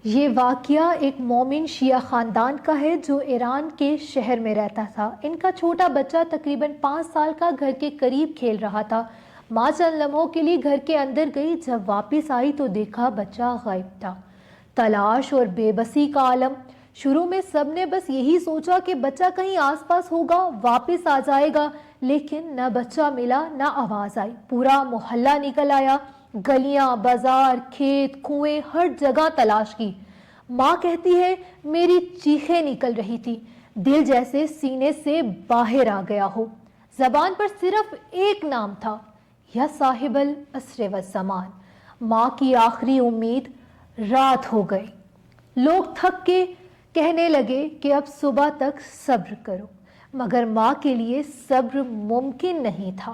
یہ واقعہ ایک مومن شیعہ خاندان کا ہے جو ایران کے شہر میں رہتا تھا۔ ان کا چھوٹا بچہ تقریباً 5 سال کا گھر کے قریب کھیل رہا تھا۔ ماں چند لمحوں کے لیے گھر کے اندر گئی، جب واپس آئی تو دیکھا بچہ غائب تھا۔ تلاش اور بے بسی کا عالم۔ شروع میں سب نے بس یہی سوچا کہ بچہ کہیں آس پاس ہوگا، واپس آ جائے گا، لیکن نہ بچہ ملا نہ آواز آئی۔ پورا محلہ نکل آیا، گلیاں، بازار، کھیت، کنویں، ہر جگہ تلاش کی۔ ماں کہتی ہے میری چیخیں نکل رہی تھی، دل جیسے سینے سے باہر آ گیا ہو۔ زبان پر صرف ایک نام تھا، یا صاحب العصر والزمان۔ ماں کی آخری امید۔ رات ہو گئی، لوگ تھک کے کہنے لگے کہ اب صبح تک صبر کرو، مگر ماں کے لیے صبر ممکن نہیں تھا۔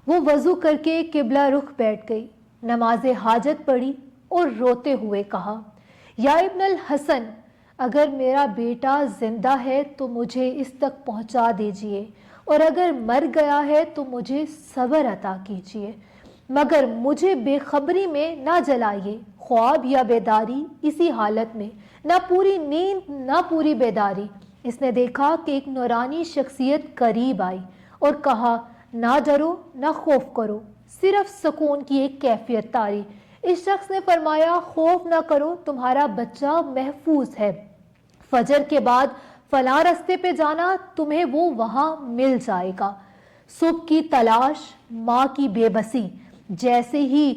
وہ وضو کر کے قبلہ رخ بیٹھ گئی، نماز حاجت پڑھی اور روتے ہوئے کہا، یا ابن الحسن، اگر میرا بیٹا زندہ ہے تو مجھے اس تک پہنچا دیجئے، اور اگر مر گیا ہے تو مجھے صبر عطا کیجئے، مگر مجھے بے خبری میں نہ جلائیے، خواب یا بیداری اسی حالت میں، نہ پوری نیند نہ پوری بیداری۔ اس نے دیکھا کہ ایک نورانی شخصیت قریب آئی اور کہا، نہ ڈرو نہ خوف کرو، صرف سکون کی ایک کیفیت طاری۔ اس شخص نے فرمایا، خوف نہ کرو، تمہارا بچہ محفوظ ہے، فجر کے بعد فلاں رستے پہ جانا، تمہیں وہ وہاں مل جائے گا۔ صبح کی تلاش، ماں کی بے بسی۔ جیسے ہی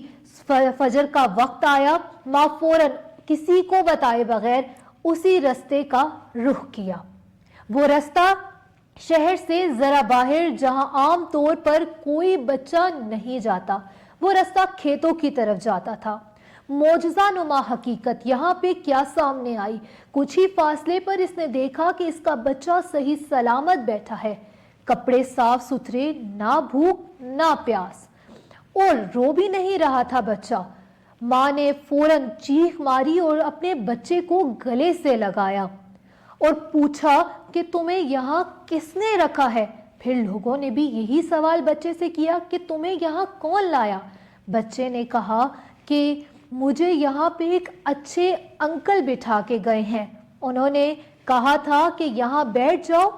فجر کا وقت آیا، ماں فوراً کسی کو بتائے بغیر اسی رستے کا رخ کیا۔ وہ رستہ شہر سے ذرا باہر، جہاں عام طور پر کوئی بچہ نہیں جاتا، وہ رستہ کھیتوں کی طرف جاتا تھا۔ معجزہ نما حقیقت یہاں پہ کیا سامنے آئی۔ کچھ ہی فاصلے پر اس نے دیکھا کہ اس کا بچہ صحیح سلامت بیٹھا ہے، کپڑے صاف ستھرے، نہ بھوک نہ پیاس، اور رو بھی نہیں رہا تھا بچہ۔ ماں نے فوراً چیخ ماری اور اپنے بچے کو گلے سے لگایا اور پوچھا کہ تمہیں یہاں کس نے رکھا ہے؟ پھر لوگوں نے بھی یہی سوال بچے سے کیا کہ تمہیں یہاں کون لایا؟ بچے نے کہا کہ مجھے یہاں پہ ایک اچھے انکل بٹھا کے گئے ہیں، انہوں نے کہا تھا کہ یہاں بیٹھ جاؤ،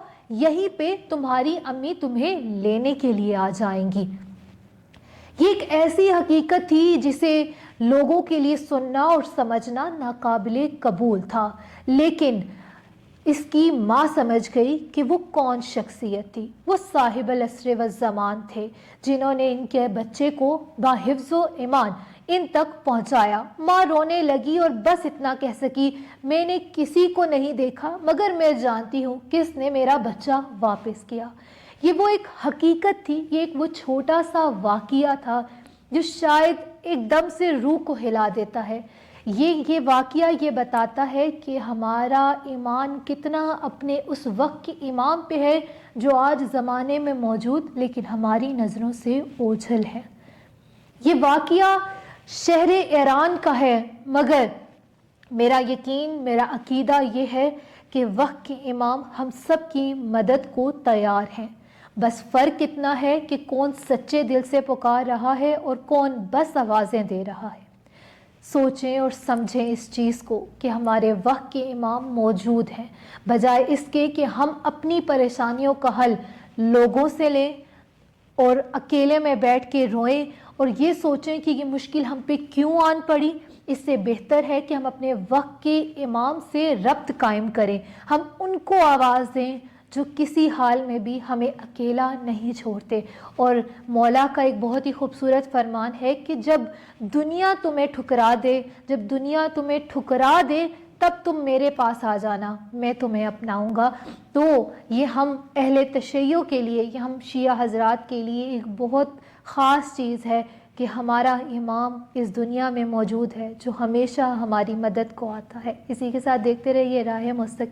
یہیں پہ تمہاری امی تمہیں لینے کے لیے آ جائیں گی۔ یہ ایک ایسی حقیقت تھی جسے لوگوں کے لیے سننا اور سمجھنا ناقابل قبول تھا، لیکن اس کی ماں سمجھ گئی کہ وہ کون شخصیت تھی۔ وہ صاحب العصر والزمان تھے، جنہوں نے ان کے بچے کو باحفظ و ایمان ان تک پہنچایا۔ ماں رونے لگی اور بس اتنا کہہ سکی، میں نے کسی کو نہیں دیکھا، مگر میں جانتی ہوں کس نے میرا بچہ واپس کیا۔ یہ وہ ایک حقیقت تھی، یہ ایک وہ چھوٹا سا واقعہ تھا جو شاید ایک دم سے روح کو ہلا دیتا ہے۔ یہ واقعہ یہ بتاتا ہے کہ ہمارا ایمان کتنا اپنے اس وقت کے امام پہ ہے جو آج زمانے میں موجود لیکن ہماری نظروں سے اوجھل ہے۔ یہ واقعہ شہر ایران کا ہے، مگر میرا یقین، میرا عقیدہ یہ ہے کہ وقت کے امام ہم سب کی مدد کو تیار ہیں۔ بس فرق اتنا ہے کہ کون سچے دل سے پکار رہا ہے اور کون بس آوازیں دے رہا ہے۔ سوچیں اور سمجھیں اس چیز کو کہ ہمارے وقت کے امام موجود ہیں، بجائے اس کے کہ ہم اپنی پریشانیوں کا حل لوگوں سے لیں اور اکیلے میں بیٹھ کے روئیں اور یہ سوچیں کہ یہ مشکل ہم پہ کیوں آن پڑی۔ اس سے بہتر ہے کہ ہم اپنے وقت کے امام سے ربط قائم کریں، ہم ان کو آواز دیں جو کسی حال میں بھی ہمیں اکیلا نہیں چھوڑتے۔ اور مولا کا ایک بہت ہی خوبصورت فرمان ہے کہ جب دنیا تمہیں ٹھکرا دے، جب دنیا تمہیں ٹھکرا دے تب تم میرے پاس آ جانا، میں تمہیں اپناؤں گا۔ تو یہ ہم اہل تشیع کے لیے، یہ ہم شیعہ حضرات کے لیے ایک بہت خاص چیز ہے کہ ہمارا امام اس دنیا میں موجود ہے جو ہمیشہ ہماری مدد کو آتا ہے۔ اسی کے ساتھ دیکھتے رہیے راہ مستقبل۔